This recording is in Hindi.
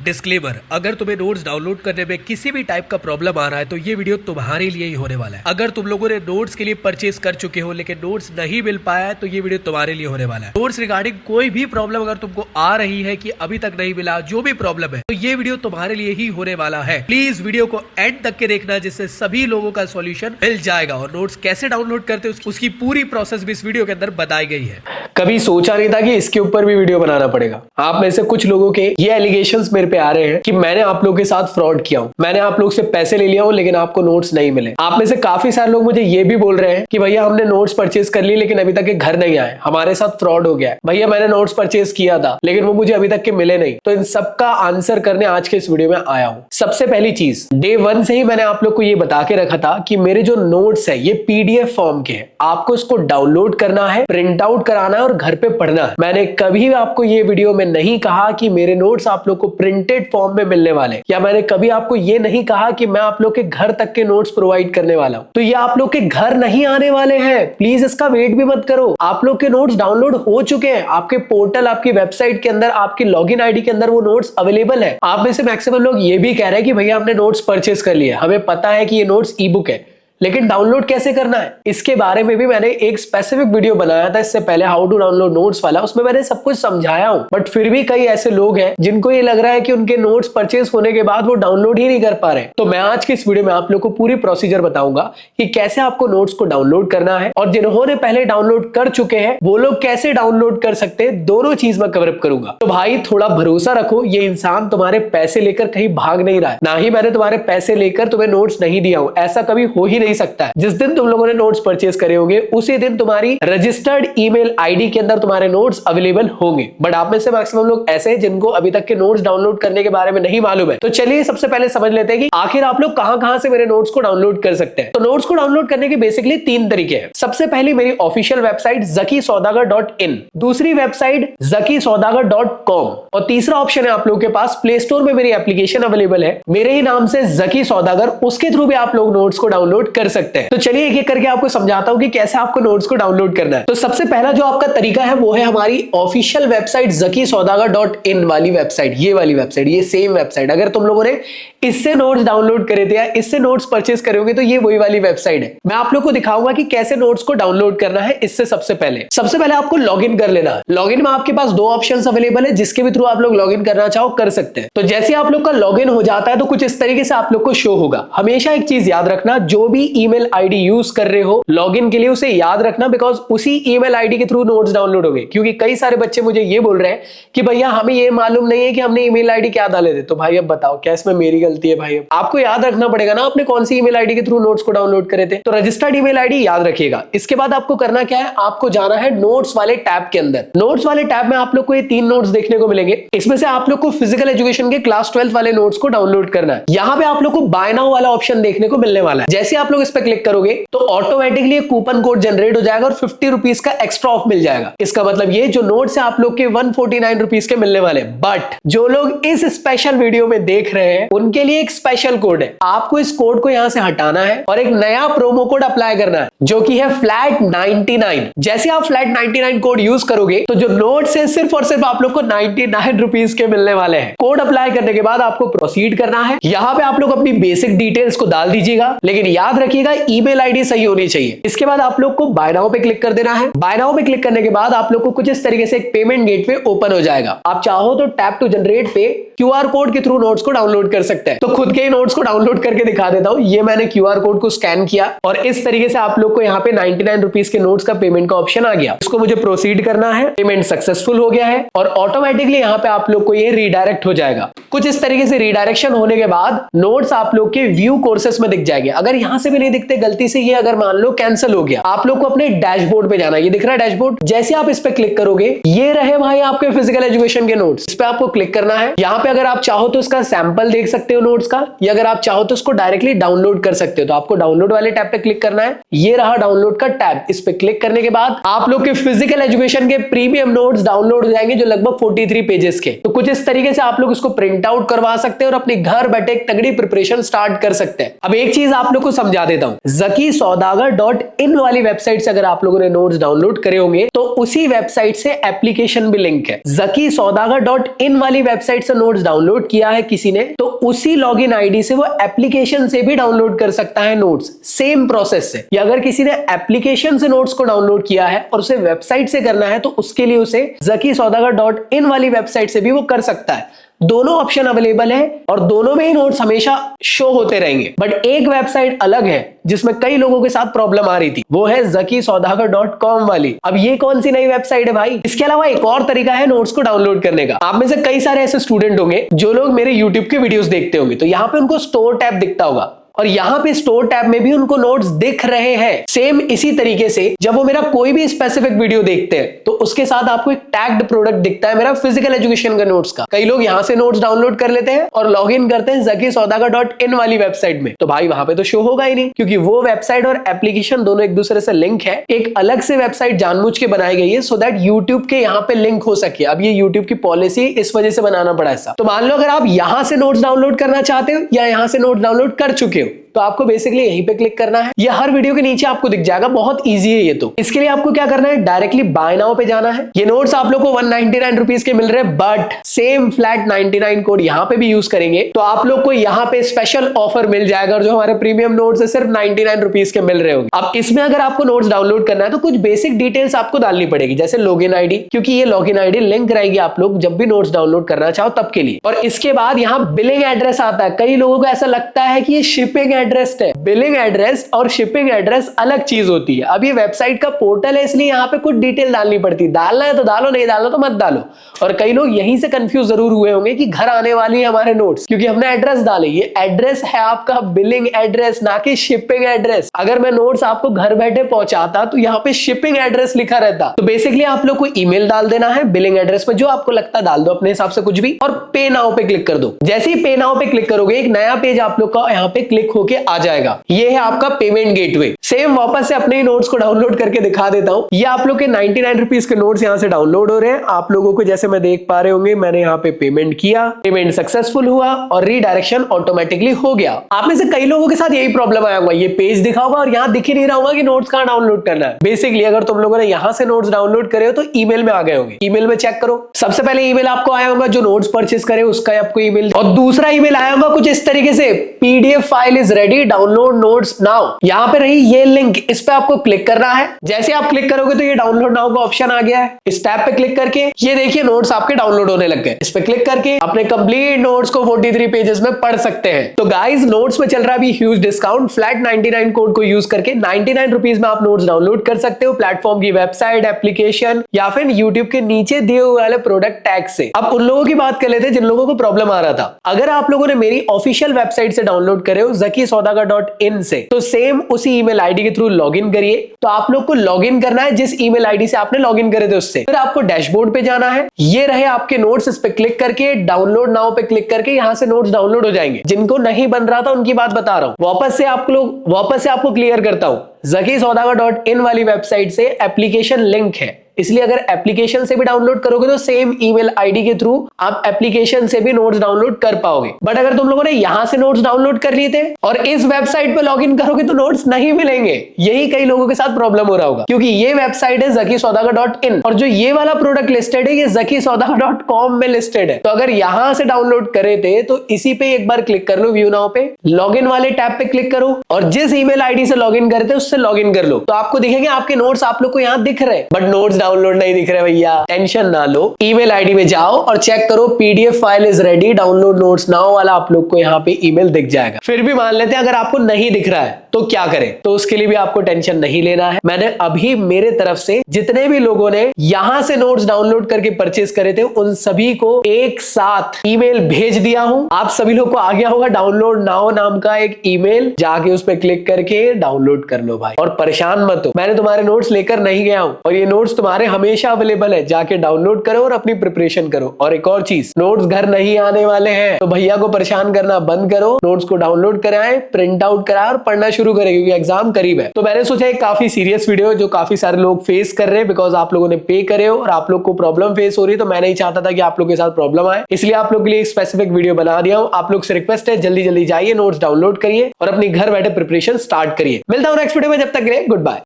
डिस्क्लेमर, अगर तुम्हें नोट्स डाउनलोड करने में किसी भी टाइप का प्रॉब्लम आ रहा है तो ये वीडियो तुम्हारे लिए ही होने वाला है। अगर तुम लोगों ने नोट्स के लिए परचेज कर चुके हो लेकिन नोट्स नहीं मिल पाया है तो ये वीडियो तुम्हारे लिए होने वाला है। नोट्स रिगार्डिंग कोई भी प्रॉब्लम अगर तुमको आ रही है कि अभी तक नहीं मिला, जो भी प्रॉब्लम है, तो ये वीडियो तुम्हारे लिए ही होने वाला है। प्लीज वीडियो को एंड तक के देखना जिससे सभी लोगों का सॉल्यूशन मिल जाएगा। और नोट्स कैसे डाउनलोड करते हैं उसकी पूरी प्रोसेस भी इस वीडियो के अंदर बताई गई है। कभी सोचा नहीं था कि इसके ऊपर भी वीडियो बनाना पड़ेगा। आप में से कुछ लोगों के ये एलिगेशंस मेरे पे आ रहे हैं कि मैंने आप लोगों के साथ फ्रॉड किया हूं, मैंने आप लोग से पैसे ले लिया हूं लेकिन आपको नोट्स नहीं मिले। आप में से काफी सारे लोग मुझे ये भी बोल रहे हैं कि भैया हमने नोट्स परचेज कर लिए लेकिन अभी तक के घर नहीं आए, हमारे साथ फ्रॉड हो गया है। भैया मैंने नोट्स परचेज किया था लेकिन वो मुझे अभी तक के मिले नहीं। तो इन सबका आंसर करने आज के इस वीडियो में आया हूं। सबसे पहली चीज, डे 1 से ही मैंने आप लोग को ये बता के रखा था कि मेरे जो नोट्स है ये पीडीएफ फॉर्म के हैं, आपको इसको डाउनलोड करना है, प्रिंट आउट कराना है और घर पे पढ़ना है। मैंने कभी भी आपको ये वीडियो में नहीं कहा कि मेरे नोट्स आप लोग को प्रिंटेड फॉर्म में मिलने वाले, या मैंने कभी आपको ये नहीं कहा कि मैं आप लोग के घर तक के नोट्स प्रोवाइड करने वाला हूं। तो ये आप लोग के घर नहीं आने वाले हैं, प्लीज इसका वेट भी मत करो। आप लोग के नोट्स डाउनलोड हो चुके हैं, आपके पोर्टल, आपकी वेबसाइट के अंदर, आपकी लॉगिन आईडी के अंदर वो नोट्स अवेलेबल है। आप में से मैक्सिमम लोग ये भी कह रहे हैं कि भैया हमने नोट्स परचेज कर लिए, हमें पता है कि ये नोट्स ई बुक है, लेकिन डाउनलोड कैसे करना है इसके बारे में भी मैंने एक स्पेसिफिक वीडियो बनाया था इससे पहले, हाउ टू डाउनलोड नोट्स वाला। उसमें मैंने सब कुछ समझाया हूं। बट फिर भी कई ऐसे लोग हैं जिनको ये लग रहा है कि उनके नोट्स परचेज होने के बाद वो डाउनलोड ही नहीं कर पा रहे। तो मैं आज के इस वीडियो में आप लोग को पूरी प्रोसीजर बताऊंगा कि कैसे आपको नोट्स को डाउनलोड करना है, और जिन्होंने पहले डाउनलोड कर चुके हैं वो लोग कैसे डाउनलोड कर सकते हैं, दोनों चीज मैं कवर अप करूंगा। तो भाई थोड़ा भरोसा रखो, ये इंसान तुम्हारे पैसे लेकर कहीं भाग नहीं रहा है, ना ही मैंने तुम्हारे पैसे लेकर तुम्हें नोट्स नहीं दिया हूं। ऐसा कभी हो ही नहीं सकता है। जिस दिन तुम लोगों ने नोट्स परचेज करे होंगे उसी दिन तुम्हारी रजिस्टर्ड ईमेल आईडी के अंदर तुम्हारे नोट्स अवेलेबल होंगे। बट आप में से मैक्सिमम लोग ऐसे हैं जिनको अभी तक के नोट्स डाउनलोड करने के बारे में नहीं मालूम है। तो चलिए सबसे पहले समझ लेते हैं कि आखिर आप लोग कहां से मेरे नोट्स को डाउनलोड कर सकते हैं। तो नोट्स को डाउनलोड करने के बेसिकली 3 तरीके हैं। सबसे पहली मेरी ऑफिशियल वेबसाइट zakisaudagar.in, दूसरी वेबसाइट zakisaudagar.com, और तीसरा ऑप्शन है आप लोग के पास प्ले स्टोर में मेरी एप्लीकेशन अवेलेबल है मेरे ही नाम से जकी सौदागर, उसके थ्रू भी आप लोग नोट्स को डाउनलोड कर सकते हैं। तो चलिए एक एक करके आपको समझाता हूं कि कैसे आपको नोट्स को डाउनलोड करना है। तो सबसे पहला जो आपका तरीका है वो है हमारी ऑफिशियल वेबसाइट zakisaudagar.in वाली वेबसाइट, ये वाली वेबसाइट, ये सेम वेबसाइट। अगर तुम लोगों ने इससे नोट्स डाउनलोड करे थे या इससे नोट्स परचेज करोगे तो ये वही वाली वेबसाइट है। मैं आप लोग को दिखाऊंगा कि कैसे नोट्स को डाउनलोड करना है। इससे सबसे पहले आपको लॉगिन कर लेना है। लॉगिन में आपके पास 2 ऑप्शंस अवेलेबल है, जिसके भी थ्रू आप लोग लॉगिन करना चाहो कर सकते हैं। तो जैसे आप लोग का लॉगिन हो जाता है तो कुछ इस तरीके से आप लोग को शो होगा। हमेशा एक चीज याद रखना, जो भी ईमेल आईडी यूज कर रहे हो लॉगिन के लिए उसे याद रखना, बिकॉज उसी ईमेल आईडी के थ्रू नोट्स डाउनलोड होंगे। क्योंकि कई सारे बच्चे मुझे ये बोल रहे हैं कि भैया हमें ये मालूम नहीं है कि हमने ईमेल आईडी क्या डाले थे। तो भाई अब बताओ क्या इसमें मेरी गलती है? भाई आपको याद रखना पड़ेगा ना आपने कौन सी ईमेल आईडी के थ्रू नोट्स को डाउनलोड करे थे। तो रजिस्टर्ड ईमेल आईडी याद रखिएगा। इसके बाद आपको करना क्या है, आपको जाना है नोट्स वाले टैब के अंदर। नोट्स वाले टैब में आप लोग को ये 3 नोट्स देखने को मिलेंगे। इसमें से आप लोग को फिजिकल एजुकेशन के क्लास 12 वाले नोट्स को डाउनलोड करना है। यहाँ पे आप लोग को बाय नाउ वाला ऑप्शन देखने को मिलने वाला है। जैसे आप लोग इस पर क्लिक करोगे तो ऑटोमेटिकली कूपन कोड जनरेट हो जाएगा और 50 रुपीज का एक्स्ट्रा ऑफ मिल जाएगा। इसका मतलब ये जो नोट्स है आप लोग के 149 रुपीज के मिलने वाले। बट जो लोग इस स्पेशल वीडियो में देख रहे हैं उनके लिए एक स्पेशल कोड है। आपको इस कोड को यहां से हटाना है और एक नया प्रोमो कोड अप्लाई करना है जो कि है फ्लैट 99। जैसे आप फ्लैट 99 कोड यूज करोगे तो जो नोट्स है सिर्फ और सिर्फ आप लोग को 99 रुपीज के मिलने वाले हैं। कोड अप्लाई करने के बाद आपको प्रोसीड करना है। यहाँ पे आप लोग अपनी बेसिक डिटेल्स को डाल दीजिएगा, लेकिन याद रखिएगा ईमेल आईडी सही होनी चाहिए। इसके बाद आप लोग को बाय नाउ पे क्लिक कर देना है। बाय नाउ पे क्लिक करने के बाद आप लोग को कुछ इस तरीके से एक पेमेंट गेटवे ओपन हो जाएगा। आप चाहो तो टैप टू जनरेट पे क्यूआर कोड के थ्रू नोट्स को डाउनलोड कर सकते हैं। तो खुद के ही नोट्स को डाउनलोड करके दिखा देता हूं। ये मैंने क्यूआर कोड को स्कैन किया और इस तरीके से आप लोग को यहाँ पे 99 रुपीज के नोट्स का पेमेंट का ऑप्शन आ गया। इसको मुझे प्रोसीड करना है। पेमेंट सक्सेसफुल हो गया है और ऑटोमेटिकली यहाँ पे आप लोग को ये रीडायरेक्ट हो जाएगा। कुछ इस तरीके से रीडायरेक्शन होने के बाद नोट्स आप लोग के व्यू कोर्सेस में दिख जाएंगे। अगर यहाँ से भी नहीं दिखते, गलती से ये अगर मान लो कैंसिल हो गया, आप लोग को अपने डैशबोर्ड पे जाना है। ये दिख रहा है डैशबोर्ड, जैसे आप इस पे क्लिक करोगे ये रहे भाई आपके फिजिकल एजुकेशन के नोट्स। इस पे आपको क्लिक करना है। यहाँ पे अगर आप चाहो तो इसका सैंपल देख सकते हो नोट्स का, या अगर आप चाहो तो इसको डायरेक्टली डाउनलोड कर सकते हो। तो आपको डाउनलोड वाले टैब पे क्लिक करना है। ये रहा डाउनलोड का टैब। इस पे क्लिक करने के बाद आप लोग के फिजिकल एजुकेशन के प्रीमियम नोट्स डाउनलोड हो जाएंगे, जो लगभग 43 पेजेस के। तो कुछ इस तरीके से आप लोग इसको प्रिंट आउट करवा सकते हैं और अपने घर बैठे एक तगड़ी प्रिपरेशन स्टार्ट कर सकते हैं। अब एक चीज आप लोग को समझा समझा देता हूँ। zakisaudagar.in वाली वेबसाइट से अगर आप लोगों ने नोट्स डाउनलोड करे होंगे तो उसी वेबसाइट से एप्लीकेशन भी लिंक है। zakisaudagar.in वाली वेबसाइट से नोट्स डाउनलोड किया है किसी ने तो उसी लॉगिन आईडी से वो एप्लीकेशन से भी डाउनलोड कर सकता है नोट्स, सेम प्रोसेस से। या अगर किसी ने एप्लीकेशन से नोट्स को डाउनलोड किया है और उसे वेबसाइट से करना है तो उसके लिए उसे zakisaudagar.in वाली वेबसाइट से भी वो कर सकता है। दोनों ऑप्शन अवेलेबल है और दोनों में ही नोट्स हमेशा शो होते रहेंगे। बट एक वेबसाइट अलग है जिसमें कई लोगों के साथ प्रॉब्लम आ रही थी, वो है zakisaudagar.com वाली। अब ये कौन सी नई वेबसाइट है भाई? इसके अलावा एक और तरीका है नोट्स को डाउनलोड करने का। आप में से कई सारे ऐसे स्टूडेंट होंगे जो लोग मेरे यूट्यूब के वीडियोस देखते होंगे, तो यहाँ पे उनको स्टोर टैब दिखता होगा और यहाँ पे स्टोर टैब में भी उनको नोट्स दिख रहे हैं। सेम इसी तरीके से जब वो मेरा कोई भी स्पेसिफिक वीडियो देखते हैं तो उसके साथ आपको एक टैग्ड प्रोडक्ट दिखता है मेरा फिजिकल एजुकेशन का नोट्स का। कई लोग यहाँ से नोट्स डाउनलोड कर लेते हैं और लॉग इन करते हैं zakisaudagar.in वाली वेबसाइट में, तो भाई वहां पे तो शो होगा ही नहीं, क्योंकि वो वेबसाइट और एप्लीकेशन दोनों एक दूसरे से लिंक है। एक अलग से वेबसाइट जानबूझ के बनाई गई है सो दैट यूट्यूब के यहाँ पे लिंक हो सके। अब ये यूट्यूब की पॉलिसी इस वजह से बनाना पड़ा ऐसा। तो मान लो अगर आप यहाँ से नोट्स डाउनलोड करना चाहते हो या यहाँ से नोट्स डाउनलोड कर चुके हो तो आपको बेसिकली यहीं पे क्लिक करना है। ये हर वीडियो के नीचे आपको दिख जाएगा, बहुत इजी है ये। तो इसके लिए आपको क्या करना है, डायरेक्टली बाय नाउ पे जाना है। ये नोट्स आप लोग को 199 रुपीज के मिल रहे हैं, बट सेम फ्लैट 99 कोड यहाँ पे भी यूज करेंगे तो आप लोग को यहाँ पे स्पेशल ऑफर मिल जाएगा। और जो हमारे प्रीमियम नोट्स है सिर्फ 99 रुपीज के मिल रहे होंगे। अब इसमें अगर आपको नोट्स डाउनलोड करना है तो कुछ बेसिक डिटेल्स आपको डालनी पड़ेगी, जैसे लॉगिन आईडी, क्योंकि ये लॉगिन आईडी लिंक रहेगी आप लोग जब भी नोट्स डाउनलोड करना चाहो तब के लिए। और इसके बाद यहाँ बिलिंग एड्रेस आता है। कई लोगों को ऐसा लगता है कि ये शिपिंग एड्रेस है। बिलिंग एड्रेस और शिपिंग एड्रेस अलग चीज होती है। अब ये वेबसाइट का पोर्टल है इसलिए यहाँ पे कुछ डिटेल डालनी पड़ती है। डालना है तो डालो, नहीं डालना तो मत डालो। और कई लोग यहीं से कंफ्यूज जरूर हुए होंगे कि घर आने वाली है हमारे नोट्स, क्योंकि हमने एड्रेस डाले। ये एड्रेस है आपका बिलिंग एड्रेस, ना कि शिपिंग एड्रेस। अगर मैं नोट्स आपको घर बैठे पहुंचाता तो यहाँ पे शिपिंग एड्रेस लिखा रहता। तो बेसिकली आप लोग को ईमेल डाल देना है बिलिंग एड्रेस में, जो आपको लगता है डाल दो अपने हिसाब से कुछ भी, और पे नाउ पे क्लिक कर दो। जैसे ही पे नाउ पे क्लिक करोगे एक नया पेज आप लोग का यहाँ पे क्लिक होके आ जाएगा। ये है आपका पेमेंट गेटवे। सेम वापस से अपने ही नोट्स को डाउनलोड करके दिखा देता हूं। ये आप लोग के 99 रुपीज के नोट्स यहाँ से डाउनलोड हो रहे हैं। आप लोगों को जैसे मैं देख पा रहे होंगे, मैंने यहाँ पे पेमेंट किया, पेमेंट सक्सेसफुल हुआ और रीडायरेक्शन ऑटोमेटिकली हो गया। आप में से कई लोगों के साथ यही प्रॉब्लम आया होगा, ये पेज दिखा होगा और यहाँ दिख ही नहीं रहा होगा कि नोट्स कहाँ डाउनलोड करना है। बेसिकली अगर तुम लोगों ने यहाँ से नोट्स डाउनलोड करे हो तो ईमेल में आ गए होंगे। ईमेल में चेक करो, सबसे पहले ईमेल आपको आया होगा जो नोट्स परचेस करे उसका आपको ईमेल, और दूसरा ईमेल आया होगा कुछ इस तरीके से, PDF file is ready, download notes now. यहाँ पे रही ये लिंक, इस पे आपको क्लिक करना है। जैसे आप क्लिक करोगे तो ये डाउनलोड नाउ का ऑप्शन आ गया है। इस टैब पे क्लिक करके ये देखिए नोट्स आपके डाउनलोड होने लग गए। इस पे क्लिक करके अपने कंप्लीट नोट्स को 43 पेजेस में पढ़ सकते हैं। तो गाइस नोट्स में चल रहा है अभी ह्यूज डिस्काउंट। फ्लैट 99 कोड को यूज करके 99 रुपीज में आप नोट्स डाउनलोड कर सकते हो प्लेटफॉर्म की वेबसाइट, एप्लीकेशन या फिर यूट्यूब के नीचे दिए हुए वाले प्रोडक्ट टैग से। अब उन लोगों की बात कर लेते हैं जिन लोगों को प्रॉब्लम आ रहा था। अगर आप लोगों ने मेरी ऑफिशियल वेबसाइट से डाउनलोड करे हो zakisaudagar.in से, तो सेम उसी ईमेल आईडी के थ्रू लॉगिन करिए। तो आप लोग को लॉगिन करना है जिस ईमेल आईडी से आपने लॉगिन करे थे उससे। फिर आपको डैशबोर्ड पे जाना है। ये रहे आपके नोट्स, इस पे क्लिक करके डाउनलोड नाउ पे क्लिक करके यहाँ से नोट्स डाउनलोड हो जाएंगे। जिनको नहीं बन रहा था उनकी बात बता रहा हूँ। वापस से आपको क्लियर करता हूँ। zakisaudagar.in वाली वेबसाइट से एप्लीकेशन लिंक है, इसलिए अगर एप्लीकेशन से भी डाउनलोड करोगे तो सेम ईमेल आईडी के थ्रू आप एप्लीकेशन से भी नोट्स डाउनलोड कर पाओगे। बट अगर तुम लोगों ने यहां से नोट्स डाउनलोड कर लिए थे और इस वेबसाइट पे लॉगिन करोगे तो नोट्स नहीं मिलेंगे। यही कई लोगों के साथ प्रॉब्लम हो रहा होगा, क्योंकि ये वेबसाइट है zakisaudagar.in और जो ये वाला प्रोडक्ट लिस्टेड है ये zakisaudagar.com में लिस्टेड है। तो अगर यहां से डाउनलोड करे थे तो इसी पे एक बार क्लिक कर लो, व्यू नाउ पे लॉगिन वाले टैब पे क्लिक करो और जिस ईमेल आईडी से लॉगिन करे थे उससे लॉगिन कर लो। तो आपको दिखेंगे आपके नोट्स आप लोग को यहाँ दिख रहे हैं, बट नोट्स डाउनलोड नहीं दिख रहे। भैया टेंशन ना लो, ईमेल आईडी में जाओ और चेक करो PDF file is ready, download notes now वाला आप लोग को यहाँ पे ईमेल दिख जाएगा। फिर भी मान लेते हैं अगर आपको नहीं दिख रहा है तो क्या करें, तो उसके लिए भी आपको टेंशन नहीं लेना है। मैंने अभी मेरे तरफ से जितने भी लोगों ने यहां से नोट्स डाउनलोड करके परचेस करे थे उन सभी को एक साथ ईमेल भेज दिया हूं। आप सभी लोग को आ गया होगा डाउनलोड नाउ नाम का एक ईमेल, जाके उस पर क्लिक करके डाउनलोड कर लो भाई। और परेशान मत हो, मैंने तुम्हारे नोट्स लेकर नहीं गया हूं और ये नोट्स तुम्हारे तुम्हारे हमेशा अवेलेबल है, जाके डाउनलोड करो और अपनी प्रिपरेशन करो। और एक और चीज, नोट्स घर नहीं आने वाले हैं तो भैया को परेशान करना बंद करो, नोट्स को डाउनलोड कराएं, प्रिंट आउट कराएं और पढ़ना शुरू करें, क्योंकि एग्जाम करीब है। तो मैंने सोचा एक काफी सीरियस वीडियो जो काफी सारे लोग फेस कर रहे हैं, बिकॉज आप लोगों ने पे करे हो और आप लोग को प्रॉब्लम फेस हो रही है, तो मैं नहीं चाहता था कि आप लोग के साथ प्रॉब्लम आए, इसलिए आप लोग के लिए एक स्पेसिफिक वीडियो बना दिया हूं। आप लोग से रिक्वेस्ट है, जल्दी जल्दी जाइए, नोट्स डाउनलोड करिए और अपनी घर बैठे प्रिपरेशन स्टार्ट करिए। मिलता हूं नेक्स्ट वीडियो में, जब तक के लिए गुड बाय।